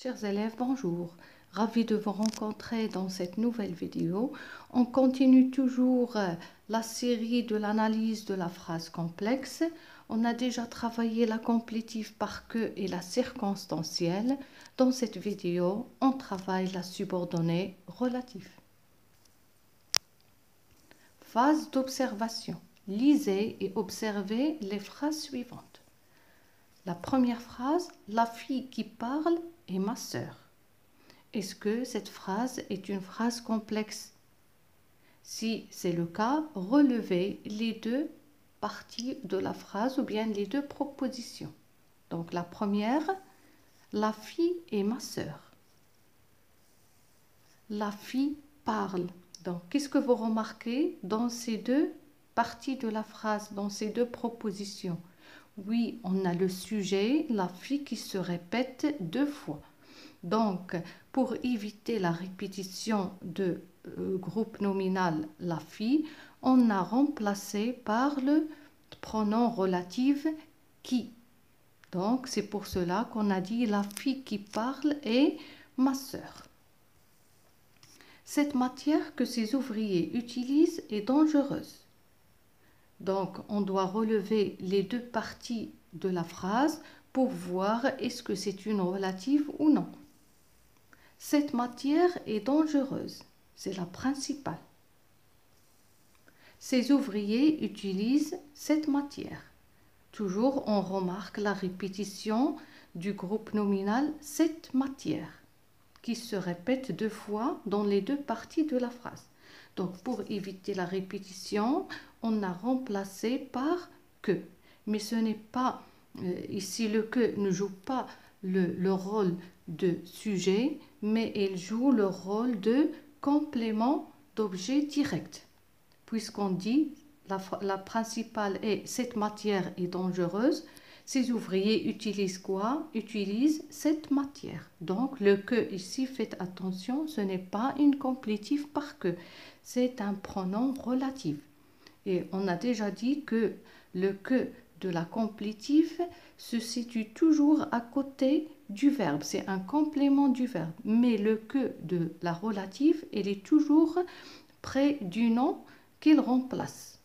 Chers élèves, bonjour. Ravi de vous rencontrer dans cette nouvelle vidéo. On continue toujours la série de l'analyse de la phrase complexe. On a déjà travaillé la complétive par que et la circonstancielle. Dans cette vidéo, on travaille la subordonnée relative. Phase d'observation. Lisez et observez les phrases suivantes. La première phrase, la fille qui parle est ma sœur. Est-ce que cette phrase est une phrase complexe? Si c'est le cas, relevez les deux parties de la phrase ou bien les deux propositions. Donc la première, la fille est ma sœur. La fille parle. Donc qu'est-ce que vous remarquez dans ces deux parties de la phrase, dans ces deux propositions? Oui, on a le sujet, la fille qui se répète deux fois. Donc, pour éviter la répétition de groupe nominal la fille, on a remplacé par le pronom relatif qui. Donc, c'est pour cela qu'on a dit la fille qui parle est ma sœur. Cette matière que ces ouvriers utilisent est dangereuse. Donc, on doit relever les deux parties de la phrase pour voir est-ce que c'est une relative ou non. Cette matière est dangereuse, c'est la principale. Ces ouvriers utilisent cette matière. Toujours, on remarque la répétition du groupe nominal cette matière qui se répète deux fois dans les deux parties de la phrase. Donc, pour éviter la répétition, on a remplacé par que. Mais ce n'est pas, ici le que ne joue pas le rôle de sujet, mais il joue le rôle de complément d'objet direct. Puisqu'on dit la principale est cette matière est dangereuse, ces ouvriers utilisent quoi? Utilisent cette matière. Donc le que ici, faites attention, ce n'est pas une complétive par que, c'est un pronom relatif. Et on a déjà dit que le que de la complétive se situe toujours à côté du verbe, c'est un complément du verbe. Mais le que de la relative, il est toujours près du nom qu'il remplace.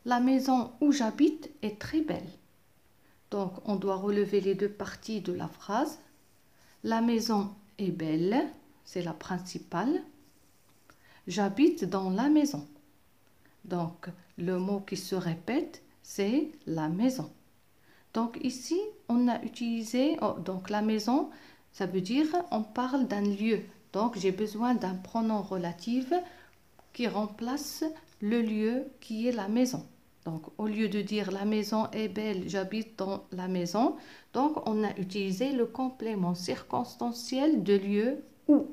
La maison où j'habite est très belle. Donc, on doit relever les deux parties de la phrase. La maison est belle, c'est la principale. J'habite dans la maison. Donc, le mot qui se répète, c'est la maison. Donc, ici, on a utilisé, donc la maison, ça veut dire on parle d'un lieu. Donc, j'ai besoin d'un pronom relatif qui remplace le lieu qui est la maison. Donc, au lieu de dire la maison est belle, j'habite dans la maison, donc on a utilisé le complément circonstanciel de lieu où.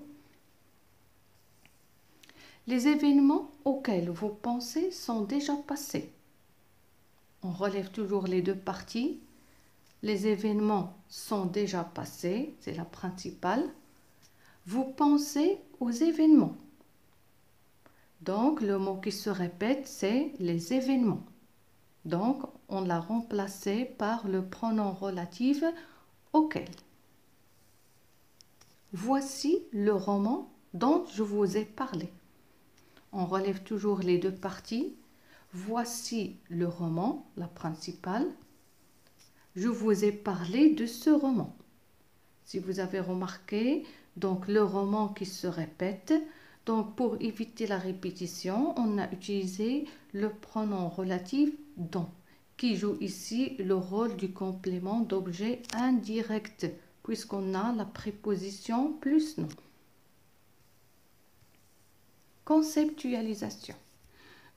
Les événements auxquels vous pensez sont déjà passés. On relève toujours les deux parties. Les événements sont déjà passés, c'est la principale. Vous pensez aux événements. Donc, le mot qui se répète, c'est les événements. Donc, on l'a remplacé par le pronom relatif auquel. Voici le roman dont je vous ai parlé. On relève toujours les deux parties. Voici le roman, la principale. Je vous ai parlé de ce roman. Si vous avez remarqué, donc le roman qui se répète. Donc, pour éviter la répétition, on a utilisé le pronom relatif dont, qui joue ici le rôle du complément d'objet indirect, puisqu'on a la préposition plus non. Conceptualisation.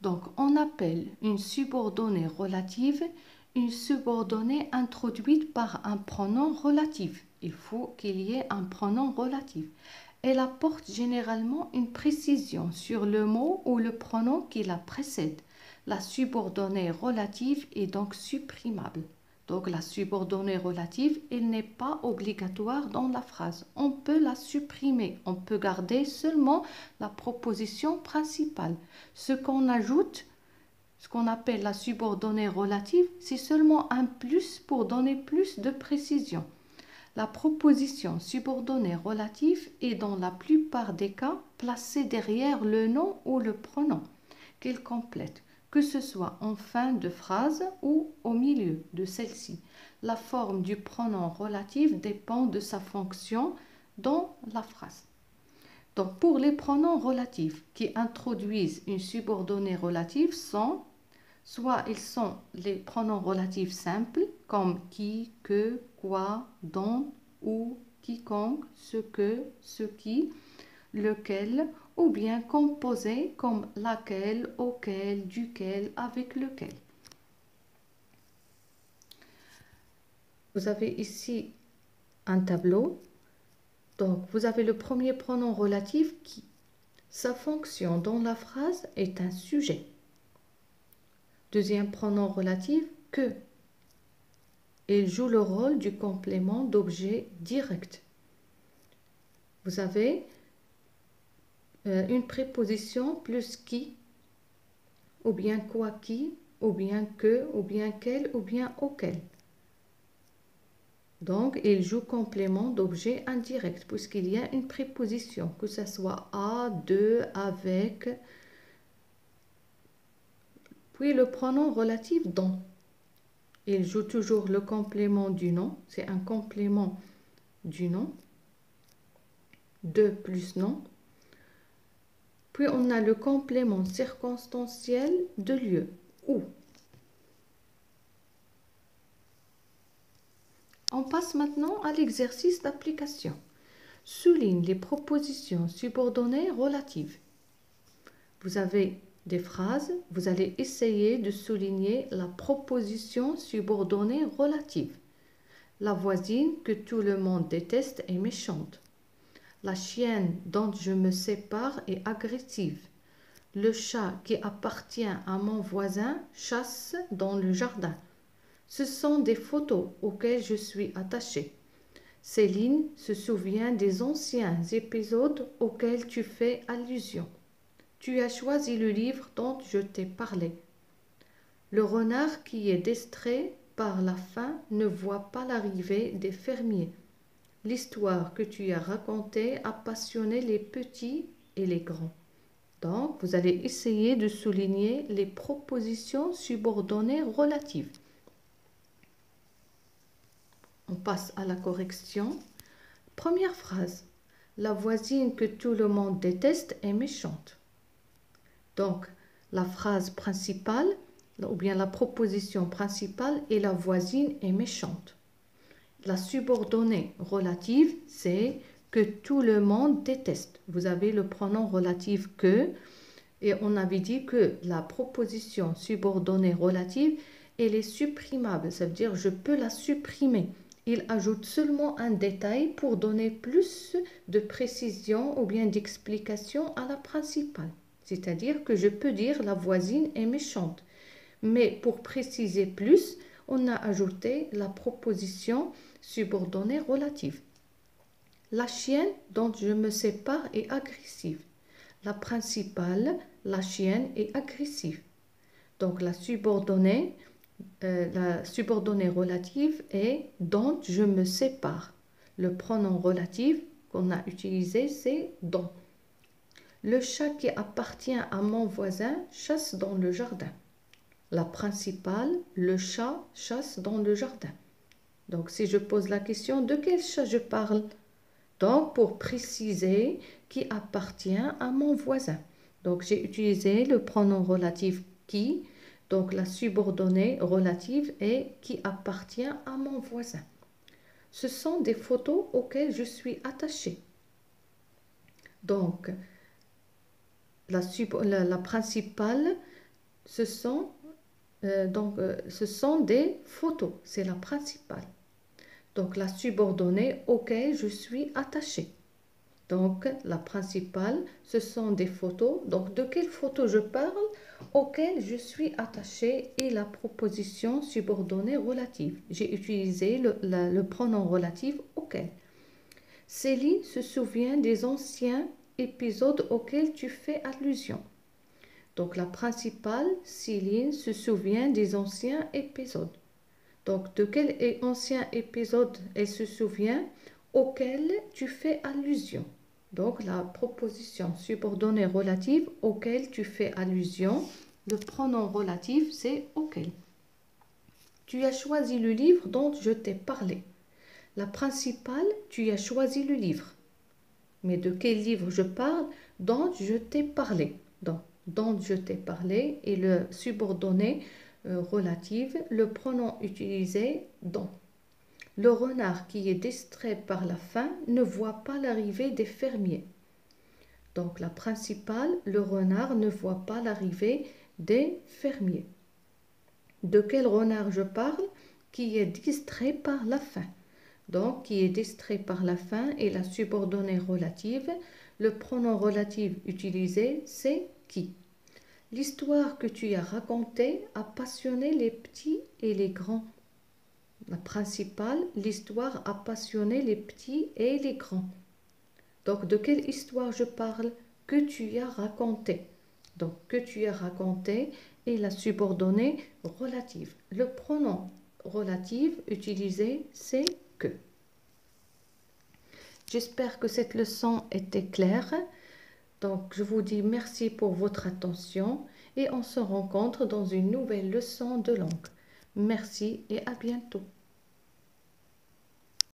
Donc, on appelle une subordonnée relative une subordonnée introduite par un pronom relatif. Il faut qu'il y ait un pronom relatif. Elle apporte généralement une précision sur le mot ou le pronom qui la précède. La subordonnée relative est donc supprimable. Donc la subordonnée relative, elle n'est pas obligatoire dans la phrase. On peut la supprimer. On peut garder seulement la proposition principale. Ce qu'on ajoute ce qu'on appelle la subordonnée relative, c'est seulement un plus pour donner plus de précision. La proposition subordonnée relative est dans la plupart des cas placée derrière le nom ou le pronom qu'elle complète, que ce soit en fin de phrase ou au milieu de celle-ci. La forme du pronom relatif dépend de sa fonction dans la phrase. Donc, pour les pronoms relatifs qui introduisent une subordonnée relative soit ils sont les pronoms relatifs simples comme qui, que, quoi, dont, où, quiconque, ce qui, lequel, ou bien composés comme laquelle, auquel, duquel, avec lequel. Vous avez ici un tableau. Donc, vous avez le premier pronom relatif qui, sa fonction dans la phrase est un sujet. Deuxième pronom relatif, que. Il joue le rôle du complément d'objet direct. Vous avez une préposition plus qui, ou bien quoi qui, ou bien que, ou bien quel, ou bien auquel. Donc, il joue complément d'objet indirect puisqu'il y a une préposition, que ce soit à, de, avec. Puis le pronom relatif dont. Il joue toujours le complément du nom, c'est un complément du nom, de plus nom. Puis on a le complément circonstanciel de lieu, où. On passe maintenant à l'exercice d'application. Souligne les propositions subordonnées relatives. Vous avez des phrases, vous allez essayer de souligner la proposition subordonnée relative. La voisine que tout le monde déteste est méchante. La chienne dont je me sépare est agressive. Le chat qui appartient à mon voisin chasse dans le jardin. Ce sont des photos auxquelles je suis attachée. Céline se souvient des anciens épisodes auxquels tu fais allusion. Tu as choisi le livre dont je t'ai parlé. Le renard qui est distrait par la faim ne voit pas l'arrivée des fermiers. L'histoire que tu as racontée a passionné les petits et les grands. Donc, vous allez essayer de souligner les propositions subordonnées relatives. On passe à la correction. Première phrase. La voisine que tout le monde déteste est méchante. Donc, la phrase principale, ou bien la proposition principale est la voisine est méchante. La subordonnée relative, c'est que tout le monde déteste. Vous avez le pronom relatif que, et on avait dit que la proposition subordonnée relative, elle est supprimable. Ça veut dire je peux la supprimer. Il ajoute seulement un détail pour donner plus de précision ou bien d'explication à la principale. C'est-à-dire que je peux dire la voisine est méchante. Mais pour préciser plus, on a ajouté la proposition subordonnée relative. La chienne dont je me sépare est agressive. La principale, la chienne, est agressive. Donc la subordonnée relative est dont je me sépare. Le pronom relatif qu'on a utilisé, c'est dont. Le chat qui appartient à mon voisin chasse dans le jardin. La principale, le chat chasse dans le jardin. Donc, si je pose la question, de quel chat je parle? Donc, pour préciser qui appartient à mon voisin. Donc, j'ai utilisé le pronom relatif qui. Donc, la subordonnée relative est qui appartient à mon voisin. Ce sont des photos auxquelles je suis attachée. Donc, la principale, ce sont des photos, c'est la principale. Donc, la subordonnée auquel je suis attachée. Donc, la principale, ce sont des photos. Donc, de quelles photos je parle? Auquel je suis attachée et la proposition subordonnée relative. J'ai utilisé le pronom relatif auquel. Céline se souvient des anciens épisodes auxquels tu fais allusion. Donc la principale, Céline, se souvient des anciens épisodes. Donc de quel ancien épisode elle se souvient auquel tu fais allusion? Donc la proposition subordonnée relative auquel tu fais allusion, le pronom relatif c'est auquel. Tu as choisi le livre dont je t'ai parlé. La principale, tu as choisi le livre. Mais de quel livre je parle? Dont je t'ai parlé. Dont je t'ai parlé et le subordonné relatif, le pronom utilisé dont. Le renard qui est distrait par la faim ne voit pas l'arrivée des fermiers. Donc la principale, le renard ne voit pas l'arrivée des fermiers. De quel renard je parle? Qui est distrait par la faim. Donc, qui est distrait par la faim et la subordonnée relative. Le pronom relatif utilisé, c'est qui. L'histoire que tu as racontée a passionné les petits et les grands. La principale, l'histoire a passionné les petits et les grands. Donc, de quelle histoire je parle? Que tu as raconté. Donc, que tu as raconté et la subordonnée relative. Le pronom relatif utilisé, c'est que. J'espère que cette leçon était claire. Donc, je vous dis merci pour votre attention et on se rencontre dans une nouvelle leçon de langue. Merci et à bientôt.